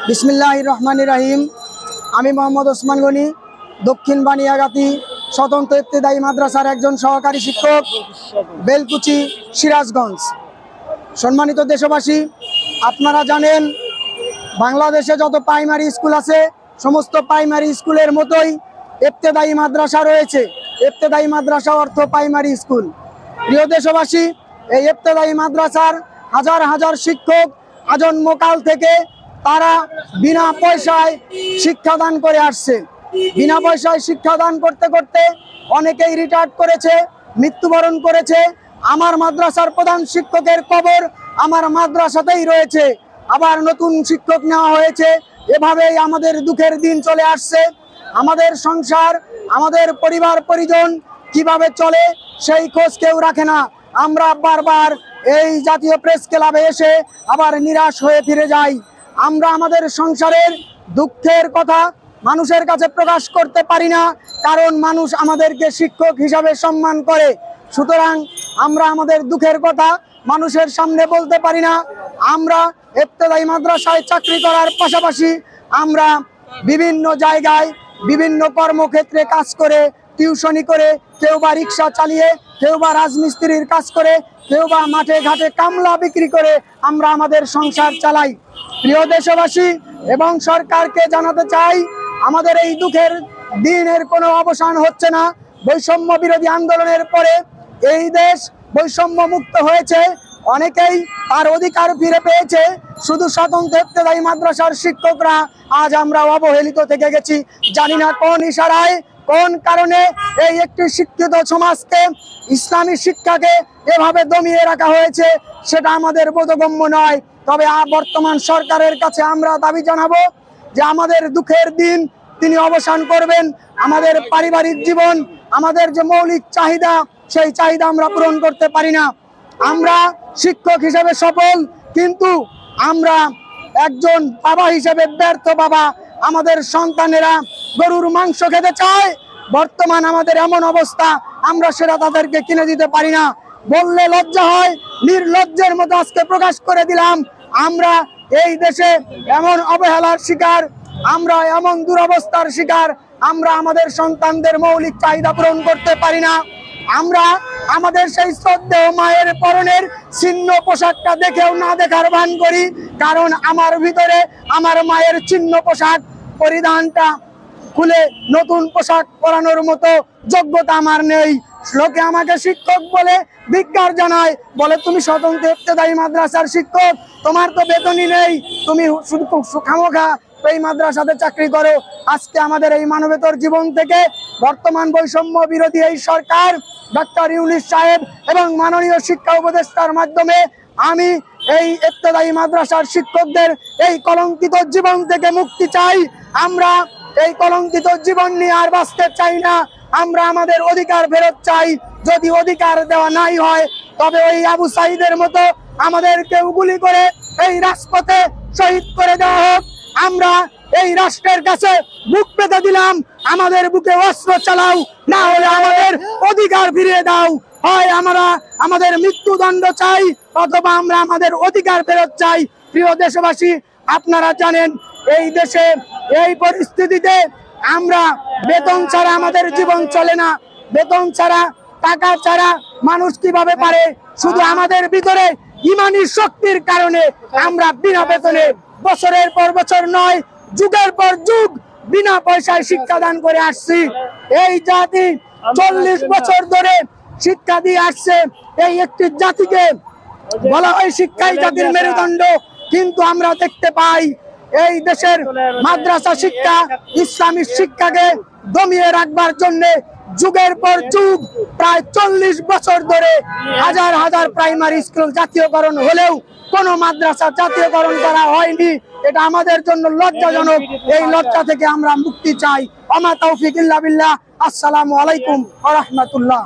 বিসমিল্লাহির রহমানির রহিম। আমি মোহাম্মদ ওসমান গনি, দক্ষিণ বানিয়াগাতি স্বতন্ত্র ইবতেদায়ী মাদ্রাসার একজন সহকারী শিক্ষক, বেলকুচি, সিরাজগঞ্জ। সম্মানিত দেশবাসী, আপনারা জানেন বাংলাদেশে যত প্রাইমারি স্কুল আছে সমস্ত প্রাইমারি স্কুলের মতোই ইবতেদায়ী মাদ্রাসা রয়েছে। ইবতেদায়ী মাদ্রাসা অর্থ প্রাইমারি স্কুল। প্রিয় দেশবাসী, এই ইবতেদায়ী মাদ্রাসার হাজার হাজার শিক্ষক আজন্মকাল থেকে তারা বিনা পয়সায় শিক্ষাদান করে আসছে। বিনা পয়সায় শিক্ষাদান করতে করতে অনেকেই রিটায়ার্ড করেছে, মৃত্যুবরণ করেছে। আমার মাদ্রাসার প্রধান শিক্ষকের কবর আমার মাদ্রাসাতেই রয়েছে। আবার নতুন শিক্ষক নেওয়া হয়েছে। এভাবেই আমাদের দুঃখের দিন চলে আসছে। আমাদের সংসার, আমাদের পরিবার পরিজন কিভাবে চলে সেই খোঁজ কেউ রাখে না। আমরা বারবার এই জাতীয় প্রেস ক্লাবে এসে আবার নিরাশ হয়ে ফিরে যাই। আমরা আমাদের সংসারের দুঃখের কথা মানুষের কাছে প্রকাশ করতে পারি না, কারণ মানুষ আমাদেরকে শিক্ষক হিসাবে সম্মান করে। সুতরাং আমরা আমাদের দুঃখের কথা মানুষের সামনে বলতে পারি না। আমরা ইবতেদায়ী মাদ্রাসায় চাকরি করার পাশাপাশি আমরা বিভিন্ন জায়গায় বিভিন্ন কর্মক্ষেত্রে কাজ করে, টিউশনি করে, কেউ বা রিক্সা চালিয়ে, কেউ বা রাজমিস্ত্রির কাজ করে, কেউ বা মাঠে ঘাটে কামলা বিক্রি করে আমরা আমাদের সংসার চালাই। প্রিয় দেশবাসী এবং সরকারকে জানাতে চাই, আমাদের এই দুঃখের দিনের কোনো অবসান হচ্ছে না। বৈষম্য বিরোধী আন্দোলনের পরে এই দেশ বৈষম্য মুক্ত হয়েছে, অনেকেই তার অধিকার ফিরে পেয়েছে। শুধু স্বতন্ত্র ইবতেদায়ী মাদ্রাসার শিক্ষকরা আজ আমরা অবহেলিত থেকে গেছি। জানি না কোন ইশারায়, কোন কারণে এই একটি শিক্ষিত সমাজকে, ইসলামী শিক্ষাকে এভাবে দমিয়ে রাখা হয়েছে, সেটা আমাদের বোধগম্য নয়। তবে বর্তমান সরকারের কাছে আমরা দাবি জানাবো যে আমাদের দুঃখের দিন তিনি অবসান করবেন। আমাদের পারিবারিক জীবন, আমাদের যে মৌলিক চাহিদা, সেই চাহিদা আমরা পূরণ করতে পারি না। আমরা শিক্ষক হিসেবে সফল, কিন্তু আমরা একজন বাবা হিসেবে ব্যর্থ বাবা। আমাদের সন্তানেরা গরুর মাংস খেতে চায়, বর্তমান আমাদের এমন অবস্থা আমরা সেটা তাদেরকে কিনে দিতে পারি না। বললে লজ্জা হয়, নির্লজ্জের মতো আজকে প্রকাশ করে দিলাম। আমরা এই দেশে এমন অবহেলার শিকার, আমরা এমন দুরবস্থার শিকার, আমরা আমাদের সন্তানদের মৌলিক চাহিদা পূরণ করতে পারি না। আমরা আমাদের সেই শ্রদ্ধেয় মায়ের পরনের ছিন্ন পোশাকটা দেখেও না দেখার ভান করি, কারণ আমার ভিতরে আমার মায়ের ছিন্ন পোশাক পরিধানটা খুলে নতুন পোশাক পরানোর মতো যোগ্যতা আমার নেই। লোকে আমাকে শিক্ষক বলে ধিক্কার জানায়, বলে তুমি স্বতন্ত্র ইবতেদায়ী মাদ্রাসার শিক্ষক, তোমার তো বেতনই নেই, তুমি শুধু খামোখা এই মাদ্রাসাতে চাকরি করো। আজকে আমাদের এই মানবেতর জীবন থেকে বর্তমান বৈষম্য বিরোধী এই সরকার, ডক্টর ইউনূস সাহেব এবং মাননীয় শিক্ষা উপদেষ্টার মাধ্যমে আমি এই ইবতেদায়ী মাদ্রাসার শিক্ষকদের এই কলঙ্কিত জীবন থেকে মুক্তি চাই। আমরা এই কলঙ্কিত জীবন নিয়ে আর বাঁচতে চাই না। আমরা আমাদের অধিকার ফেরত চাই। যদি অধিকার দেওয়া নাই হয়, তবে ওই আবু সাইদের মতো আমাদেরকে গুলি করে এই রাজপথে শহীদ করে দেওয়া হোক। আমরা এই রাষ্ট্রের কাছে বুক পেতে দিলাম, আমাদের বুকে অস্ত্র চালাও, না হলে আমাদের অধিকার ফিরিয়ে দাও। হয় আমরা আমাদের মৃত্যুদণ্ড চাই, অথবা আমরা আমাদের অধিকার ফেরত চাই। প্রিয় দেশবাসী, আপনারা জানেন এই দেশে এই পরিস্থিতিতে আমরা বেতন ছাড়া আমাদের জীবন চলে না। বেতন ছাড়া, টাকা ছাড়া মানুষ কিভাবে পারে? শুধু আমাদের ভিতরে ইমানি শক্তির কারণে আমরা বিনা বেতনে বছরের পর বছর নয়, যুগের পর যুগ বিনা পয়সায় শিক্ষাদান করে আসছি। এই জাতি 40 বছর ধরে শিক্ষা দিয়ে আসছে। এই একটি জাতিকে বলা হয় শিক্ষাই জাতির মেরুদণ্ড, কিন্তু আমরা দেখতে পাই এই দেশের মাদ্রাসা শিক্ষা, ইসলামী শিক্ষাকে দমিয়ে রাখবার জন্য যুগের পর যুগ প্রায় 40 বছর ধরে হাজার হাজার প্রাইমারি স্কুল জাতীয়করণ হলেও কোনো মাদ্রাসা জাতীয়করণ করা হয়নি। এটা আমাদের জন্য লজ্জাজনক। এই লজ্জা থেকে আমরা মুক্তি চাই। ওমা তৌফিক ইল্লা বিল্লাহ। আসসালামু আলাইকুম ওয়া রাহমাতুল্লাহ।